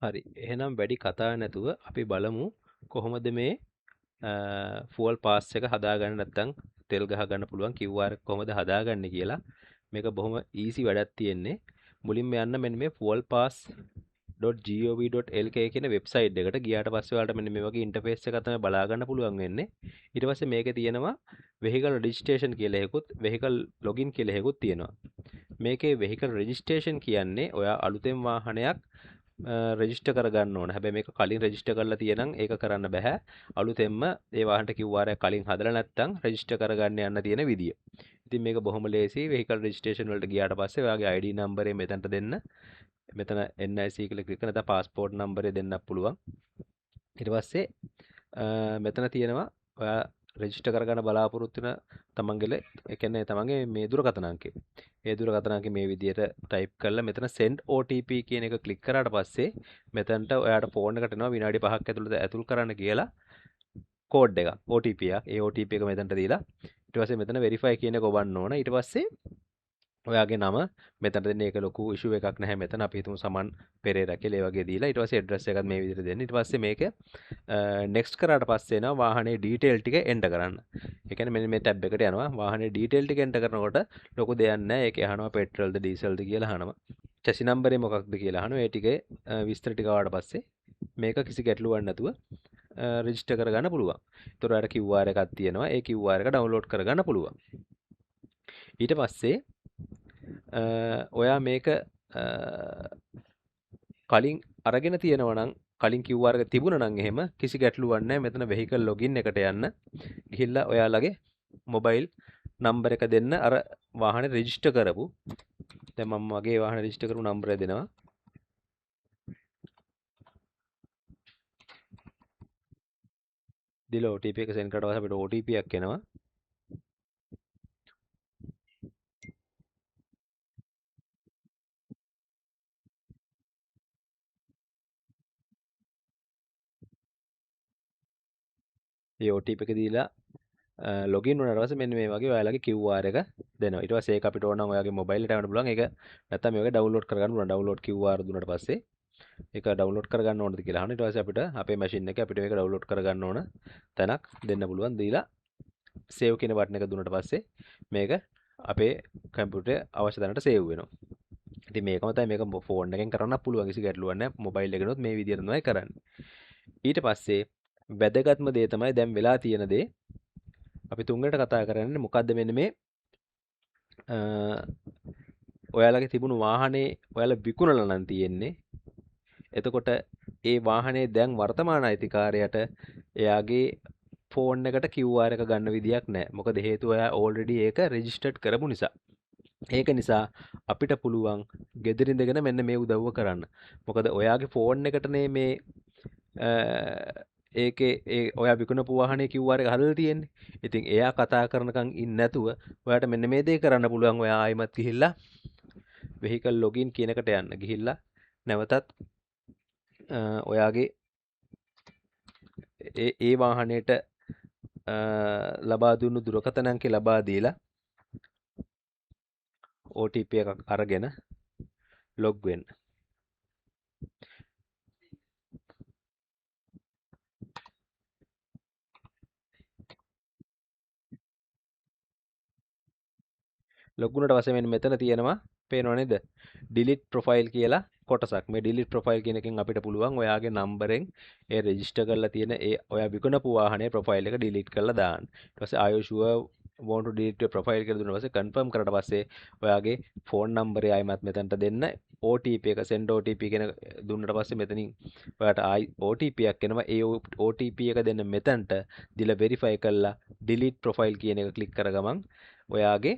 හරි. එහෙනම් වැඩි කතා නැතුව අපි බලමු කොහොමද මේ ෆුවල් පාස් එක හදාගන්න නැත්නම් තෙල් ගහ ගන්න පුළුවන් QR එක කොහොමද හදාගන්නේ කියලා. මේක බොහොම ඊසි වැඩක් තියෙන්නේ. මුලින්ම යන්න මෙන්න මේ fuelpass.gov.lk කියන වෙබ්සයිට් එකට ගියාට පස්සේ ඔයාලට මෙන්න මේ වගේ ඉන්ටර්ෆේස් එකක් තමයි බලා ගන්න පුළුවන් වෙන්නේ. ඊට පස්සේ මේකේ තියෙනවා vehicle registration කියලා එකකුත් vehicle login කියලා එකකුත් තියෙනවා. මේකේ vehicle registration කියන්නේ ඔයා අලුතෙන් වාහනයක් රෙජිස්ටර් කරගන්න ඕන. හැබැයි මේක කලින් රෙජිස්ටර් කරලා තියෙනම් ඒක කරන්න බෑ. අලුතෙන්ම ඒ වාහනට QR එක කලින් හදලා නැත්නම් රෙජිස්ටර් කරගන්න යන්න තියෙන විදිය. ඉතින් මේක බොහොම ලේසි. vehicle registration වලට ගියාට පස්සේ ඔයාගේ ID නම්බරය මෙතනට දෙන්න. මෙතන NIC කියලා ක්ලික් කරලා නැත්නම් පාස්පෝර්ට් නම්බරය දෙන්නත් පුළුවන්. ඊට පස්සේ මෙතන තියෙනවා ඔයා රෙජිස්ටර් කරගන්න බලාපොරොත්තු වෙන තමන්ගේ ඒ කියන්නේ තමන්ගේ මේ දුරකථන අංකය. ඒ දුරකථන අංකය මේ විදිහට ටයිප් කරලා මෙතන send OTP කියන එක ක්ලික් කරාට පස්සේ මෙතනට ඔයාට ෆෝන් එකට එනවා විනාඩි 5ක් ඇතුළත ඇතුල් කරන්න කියලා කෝඩ් එකක් OTP එකක්. ඒ OTP එක මෙතනට දීලා ඊට පස්සේ මෙතන verify කියන එක ඔබන්න ඕන. ඊට පස්සේ ඔයාගේ නම මෙතනට දෙන්න. ඒක ලොකු ඉෂුව එකක් නැහැ මෙතන. අපි හිතමු සමන් පෙරේරා කියලා ඒ වගේ දීලා ඊට පස්සේ ඇඩ්‍රස් එකත් මේ විදිහට දෙන්න. ඊට පස්සේ මේක නෙක්ස්ට් කරාට පස්සේ එනවා වාහනේ ඩීටේල් ටික එන්ටර් කරන්න. ඒ කියන්නේ මෙන්න මේ ටැබ් එකට යනවා. වාහනේ ඩීටේල් ටික එන්ටර් කරනකොට ලොකු දෙයක් නැහැ. ඒකේ අහනවා පෙට්‍රල්ද ඩීසල්ද කියලා අහනවා. චැසි නම්බරේ මොකක්ද කියලා අහනවා. ඒ ටිකේ විස්තර ටික ආවට පස්සේ මේක කිසි ගැටලුවක් නැතුව රෙජිස්ටර් කරගන්න පුළුවන්. ඒතර ඔයාලට QR එකක් තියෙනවා. ඒ QR එක ඩවුන්ලෝඩ් කරගන්න පුළුවන්. ඊට පස්සේ ඔයා මේක කලින් අරගෙන තියෙනවා නම් කලින් QR එක තිබුණා නම් එහෙම කිසි ගැටලුවක් නැහැ. මෙතන vehicle login එකට යන්න. ගිහිල්ලා ඔයාලගේ මොබයිල් නම්බර එක දෙන්න අර වාහනේ රෙජිස්ටර් කරපු. දැන් මම මගේ වාහනේ රෙජිස්ටර් කරපු නම්බරය දෙනවා. දීලා OTP එක සෙන්ඩ් කරලා අපිට OTP එකක් එනවා. ඒ OTP එක දීලා ලොගින් වුණාට පස්සේ මෙන්න මේ වගේ ඔයාලගේ QR එක දෙනවා. ඊට පස්සේ ඒක අපිට ඕන නම් ඔයාගේ මොබයිල් එකට යවන්න පුළුවන්. ඒක නැත්නම් මේක ඩවුන්ලෝඩ් කරගන්න පුළුවන්. ඩවුන්ලෝඩ් QR දුන්නාට පස්සේ ඒක ඩවුන්ලෝඩ් කරගන්න ඕනද කියලා අහනවා. ඊට පස්සේ අපිට අපේ මැෂින් එකේ අපිට මේක ඩවුන්ලෝඩ් කරගන්න ඕන තැනක් දෙන්න පුළුවන්. දීලා සේව් කියන බටන් එක දුන්නාට පස්සේ මේක අපේ කම්පියුටරේ අවශ්‍ය තැනට සේව් වෙනවා. ඉතින් මේකම තමයි මේක ෆෝන් එකෙන් කරන්නත් පුළුවන්. කිසි ගැටලුවක් නැහැ. මොබයිල් එකනොත් මේ විදිහට තමයි කරන්නේ. ඊට පස්සේ වැදගත්ම දේ තමයි දැන් වෙලා තියෙන දේ අපි තුන්වෙනිට කතා කරන්නේ මොකද්ද මෙන්න මේ ඔයාලගේ තිබුණු වාහනේ ඔයාලා විකුණලා නම් තියෙන්නේ. එතකොට ඒ වාහනේ දැන් වර්තමාන අයිතිකාරයට එයාගේ ෆෝන් එකට QR එක ගන්න විදියක් නැහැ. මොකද හේතුව එයා ඕල්රෙඩි ඒක රෙජිස්ටර්ඩ් කරපු නිසා. ඒක නිසා අපිට පුළුවන් ගෙදර ඉඳගෙන මෙන්න මේ උදව්ව කරන්න. මොකද ඔයාගේ ෆෝන් එකටනේ මේ ඒකේ ඒ ඔයා විකුණපු වාහනේ QR එක හදලා තියෙන්නේ. ඉතින් එයා කතා කරනකන් ඉන්නේ නැතුව ඔයාට මෙන්න මේ දේ කරන්න පුළුවන්. ඔයා ආයිමත් ගිහිල්ලා vehicle login කියන එකට යන්න. ගිහිල්ලා නැවතත් ඔයාගේ ඒ වාහනේට ලබා දුන්නු දුරකථන අංකය ලබා දීලා OTP එකක් අරගෙන log වෙන්න. log වුණාට පස්සේ මෙන්න මෙතන තියෙනවා පේනව නේද? delete profile කියලා කොටසක්. මේ delete profile කියන එකෙන් අපිට පුළුවන් ඔයාගේ නම්බරෙන් ඒ රෙජිස්ටර් කරලා තියෙන ඒ ඔයා විකුණපු වාහනේ ප්‍රොෆයිල් එක delete කරලා දාන්න. ඊට පස්සේ are you sure want to delete your profile කියලා දුන්නා පස්සේ confirm කරලා පස්සේ ඔයාගේ ෆෝන් නම්බරය ආයිමත් මෙතනට දෙන්න. OTP එක send OTP කියන දුන්නාට පස්සේ මෙතනින් ඔයාට ආයි OTP එකක් එනවා. ඒ OTP එක දෙන්න මෙතනට දීලා verify කරලා delete profile කියන එක ක්ලික් කර ගමන් ඔයාගේ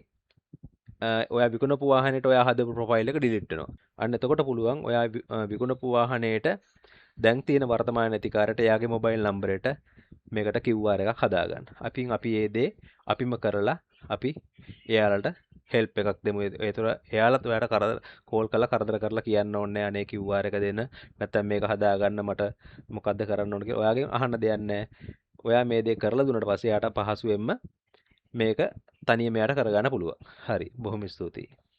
ඔයා විකුණපු වාහනේට ඔයා හදපු ප්‍රොෆයිල් එක ඩිලීට් වෙනවා. අන්න එතකොට පුළුවන් ඔයා විකුණපු වාහනේට දැන් තියෙන වර්තමාන අධිකාරයට එයාගේ මොබයිල් නම්බරයට මේකට QR එකක් හදාගන්න. අපි ඒ දේ අපිම කරලා අපි එයාලට හෙල්ප් එකක් දෙමු. ඒතර එයාලත් ඔයාට කෝල් කරලා කරදර කරලා කියන්න ඕනේ අනේ QR එක දෙන්න. නැත්නම් මේක හදාගන්න මට මොකද්ද කරන්න ඕන කියලා ඔයාගෙන් අහන්න දෙයක් නැහැ. ඔයා මේ දේ කරලා දුන්නාට පස්සේ එයාට පහසුවෙන්ම මේක තනියම යාට කරගන්න පුළුවන්. හරි. බොහොම ස්තුතියි.